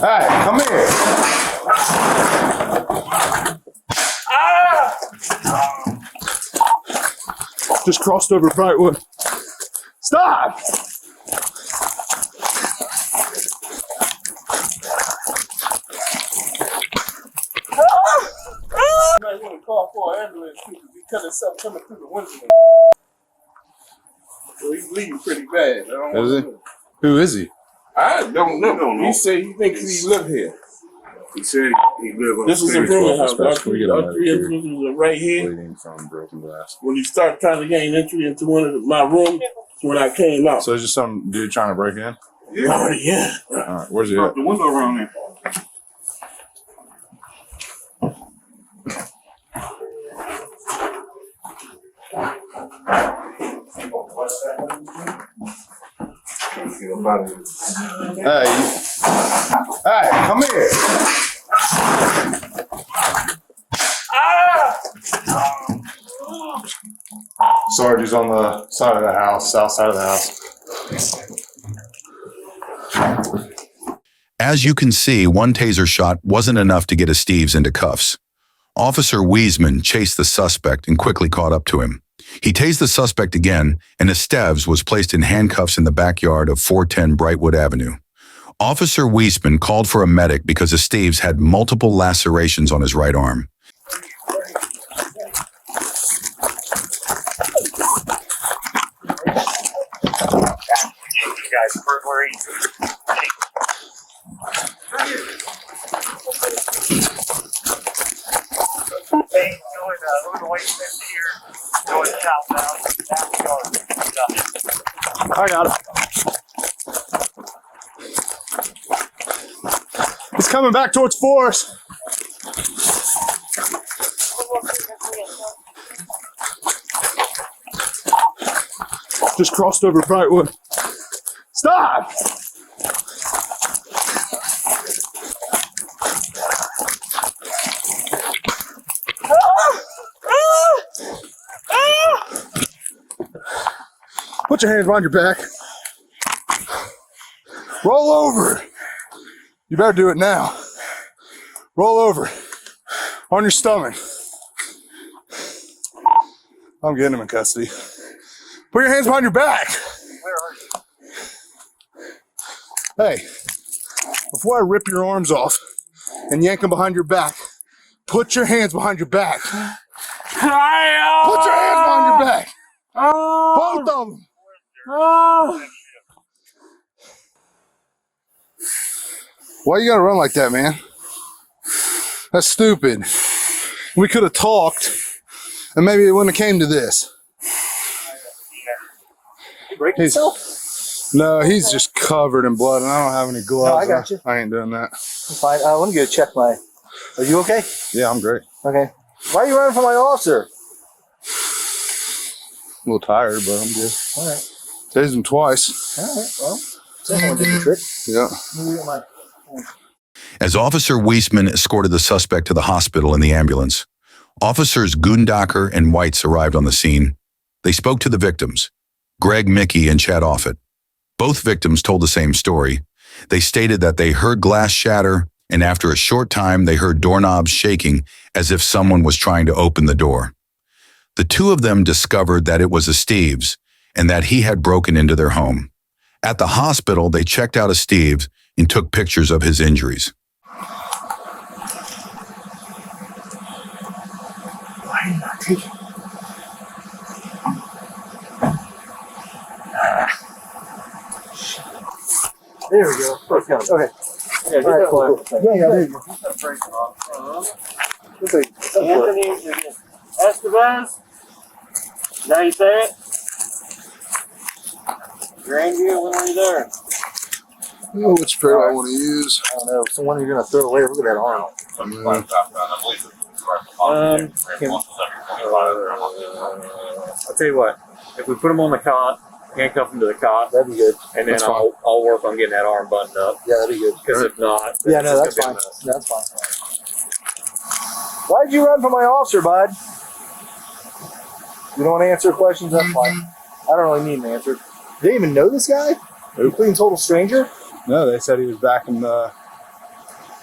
Hey, come here. Just crossed over Brightwood. Stop! You might want to call for an ambulance too, because he cut himself coming through the window. So he's bleeding pretty bad. Is he? Who is he? I don't know. He said he thinks he live here. He said he lived on This is a rooming house. Our We get on three entrances are right here. Bleeding from broken glass. When you start trying to gain entry into one of my rooms, when I came out. So it's just some dude trying to break in? Yeah. All right, where's he Broke at? the window around there. Hey, come here. Sarge is on the side of the house, south side of the house. As you can see, one taser shot wasn't enough to get Esteves into cuffs. Officer Wiesman chased the suspect and quickly caught up to him. He tased the suspect again, and Esteves was placed in handcuffs in the backyard of 410 Brightwood Avenue. Officer Wiesman called for a medic because Esteves had multiple lacerations on his right arm. Guys, burglary. Hey, going the white fence here, going southbound, I got him. He's coming back towards Forest. Just crossed over Brightwood. Stop! Put your hands behind your back. Roll over. You better do it now. Roll over. On your stomach. I'm getting him in custody. Put your hands behind your back. Hey, before I rip your arms off and yank them behind your back, put your hands behind your back. Put your hands behind your back. Both of them. Why you gotta run like that, man? That's stupid. We could have talked, and maybe it wouldn't have came to this. You break yourself? No, he's just covered in blood, and I don't have any gloves. No, I got you. I ain't doing that. I'm fine. Let me go check my. Are you okay? Yeah, I'm great. Okay. Why are you running from my officer? A little tired, but I'm good. All right. Tased him twice. All right. Well, someone did the trick. Yeah. Let me get my. As Officer Wiesman escorted the suspect to the hospital in the ambulance, Officers Gundaker and Weitz arrived on the scene. They spoke to the victims, Greg Mickey and Chad Offit. Both victims told the same story. They stated that they heard glass shatter, and after a short time, they heard doorknobs shaking as if someone was trying to open the door. The two of them discovered that it was Esteves and that he had broken into their home. At the hospital, they checked out Esteves and took pictures of his injuries. Why did I take it? There we go. Perfect. Okay. Yeah, All right, cool. Yeah, there you go. Okay. Anthony Estevez. Now you say it? Grandview, when were you there? Oh, which pair I want to use? I don't know. So when you're gonna throw away, look at that arm. I'll tell you what. If we put him on the cot, handcuff him to the cot, That'd be good. and then That's fine. I'll work on getting that arm buttoned up. Yeah, that'd be good. Because if not, Yeah, no, that's it's fine. gonna be a mess. That's fine. Why'd you run from my officer, bud? You don't want to answer questions? That's fine. I don't really need an answer. Did they even know this guy? Complete total stranger? No, they said he was back in the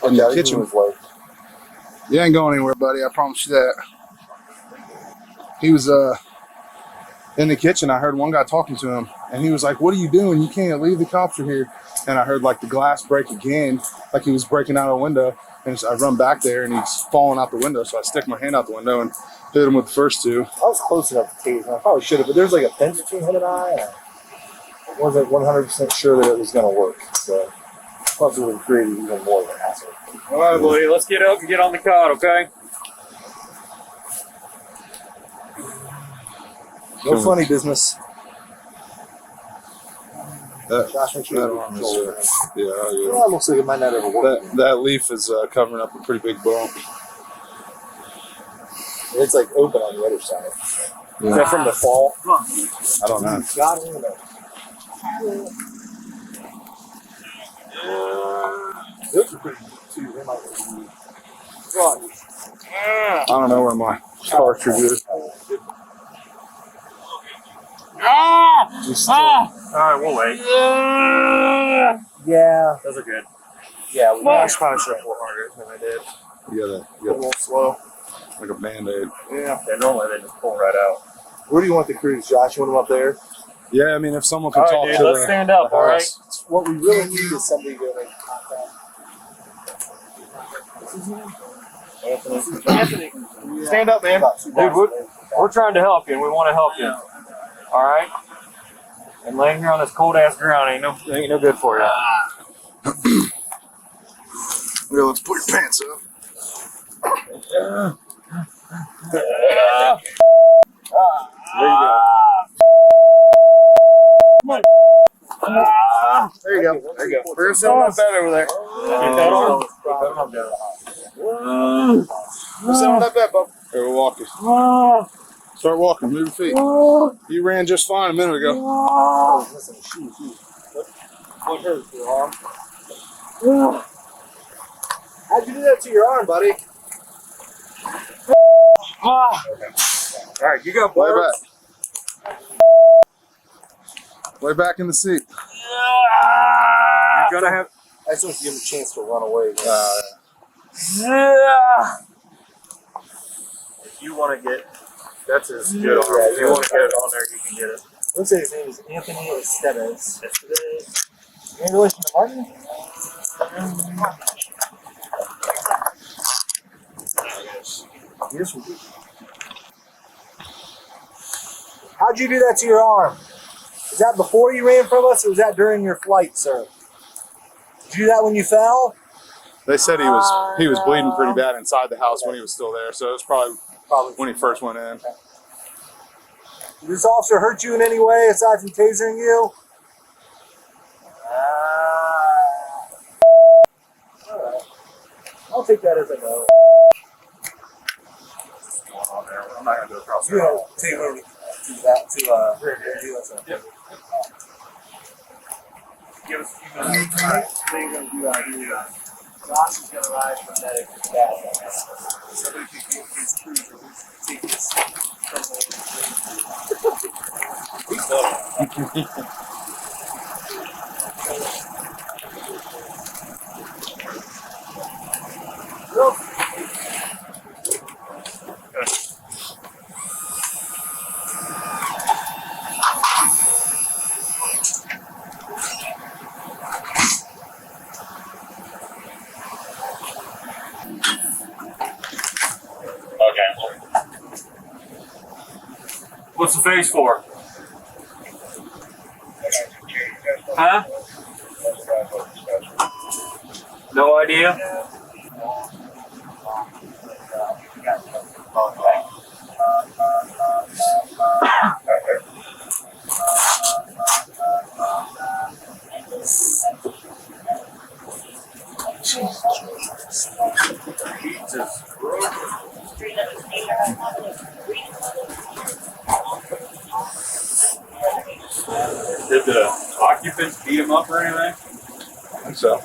in the kitchen. You ain't going anywhere, buddy. I promise you that. He was in the kitchen. I heard one guy talking to him, and he was like, "What are you doing? You can't leave. The cops are here." And I heard like the glass break again, like he was breaking out a window. And so I run back there, and he's falling out the window. So I stick my hand out the window and hit him with the first two. I was close enough to tase him. I probably should have, but there's like a fence between him and I wasn't 100% sure that it was going to work. So plus it would have created even more of an hassle. All right, buddy, let's get up and get on the cot, okay? No funny business. Josh, make sure that you arm control it. is, yeah. Well, it looks like it might not ever work. That leaf is covering up a pretty big bump. It's like open on the other side. Yeah. Is that from the fall? I don't know. God only knows. Those are pretty good too. They might be. Well, I don't know where my cartridge is. Alright, we'll wait. yeah. Those are good. Yeah, we probably should have worked harder than I did. You A gotta little slow. like a Band-Aid. Yeah. Yeah, normally they just pull right out. Where do you want the cruise, Josh? You want them up there? Yeah, I mean, if someone can All talk right, dude, to let's the, stand up, the all right? house. What we really need is somebody to make contact. Anthony, stand up, man. Dude, we're trying to help you, and we want to help you. All right? And laying here on this cold ass ground ain't no good for you. Yeah, let's put your pants up. There you go. There you go. There you go. We're still not bad over there. Get that arm. We're sitting on that bed, bub. Here, we'll walk you. Start walking. Move your feet. You ran just fine a minute ago. Listen, shoot. What hurt your arm? How'd you do that to your arm, buddy? All right, you got Lay blood. back. Lay back in the seat. You're gonna have. I just want to give him a chance to run away. If you want to get, that's his good arm. If you want to get it on there, you can get it. Let's say his name is Anthony Estevez. In relation to Martin? Yes, we do. How'd you do that to your arm? Was that before you ran from us, or was that during your flight, sir? Did you do that when you fell? They said he was bleeding pretty bad inside the house when he was still there, so it was probably when he first went in. Did this officer hurt you in any way aside from tasering you? Alright. I'll take that as a no. I'm not gonna go across You know, take over to that to Yep. Give us a few minutes. Alright, they're gonna do that here. Josh is gonna ride for medic with dad. Somebody could get his cruiser, take this What's the face for? Huh? No idea? Jesus. Did the occupants beat him up or anything? I think so.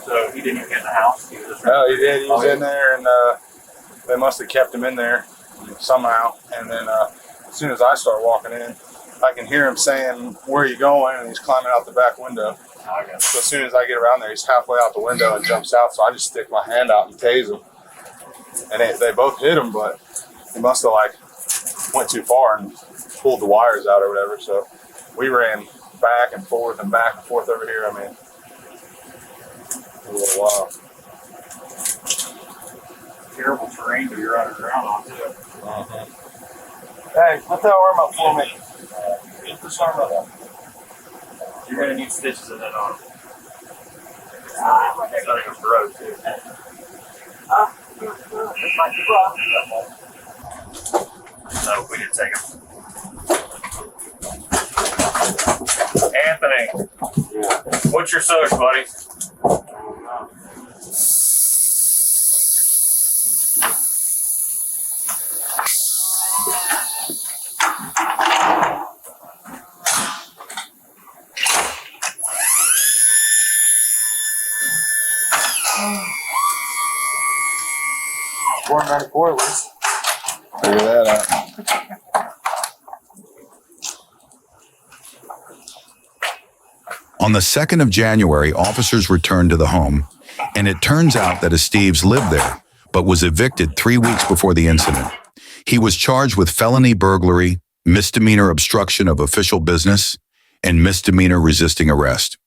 So he didn't even get in the house? He was just Oh, he did. He was in there, and they must have kept him in there somehow. And then as soon as I start walking in, I can hear him saying, "Where are you going?" And he's climbing out the back window. So as soon as I get around there, he's halfway out the window and jumps out. So I just stick my hand out and tase him. And they both hit him, but he must have like went too far and pulled the wires out or whatever. So we ran back and forth over here. I mean, a little while. Terrible terrain to be running around on too. Uh-huh. Hey, put that arm up for me. Get this arm up. You're gonna need stitches in that arm. It's not even broke too. No, we didn't take him. Anthony, what's your social, buddy? $494 at least. Figure that out. On the 2nd of January, officers returned to the home, and it turns out that Esteves lived there, but was evicted 3 weeks before the incident. He was charged with felony burglary, misdemeanor obstruction of official business, and misdemeanor resisting arrest.